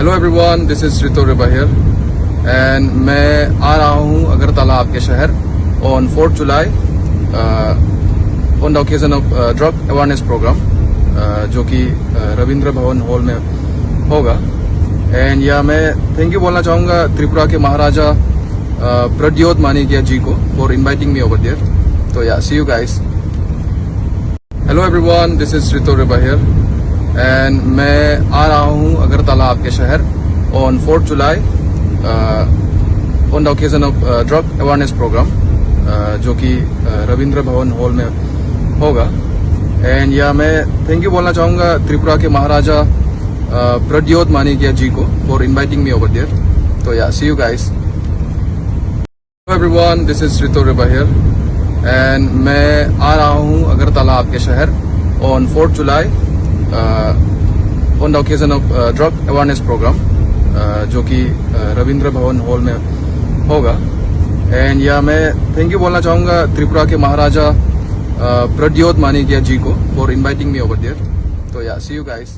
Hello everyone, this is Rito Riba here and मैं आ रहा हूँ अगरतला आपके शहर on 4 July on the occasion of drug awareness programme जो कि रविंद्र भवन हॉल में होगा। एंड या मैं थैंक यू बोलना चाहूँगा त्रिपुरा के महाराजा प्रद्योत मानिकिया जी को for inviting me over there. तो या see you guys. Hello everyone, this is Rito Riba here and मैं आ रहा हूँ अगरतला आपके शहर on 4 July on the occasion of drug awareness programme जो कि रविंद्र भवन हॉल में होगा। एंड या मैं थैंक यू बोलना चाहूँगा त्रिपुरा के महाराजा प्रद्योत मानिकिया जी को for inviting me over there. तो या see you guys. Hello everyone, this is Rito Riba here and मैं आ रहा हूँ अगरतला आपके शहर on 4 July on the occasion of drug awareness programme जो कि रविंद्र भवन हॉल में होगा। एंड या मैं थैंक यू बोलना चाहूँगा त्रिपुरा के महाराजा प्रद्योत मानिकिया जी को for inviting me over there. तो या सी यू गाइस।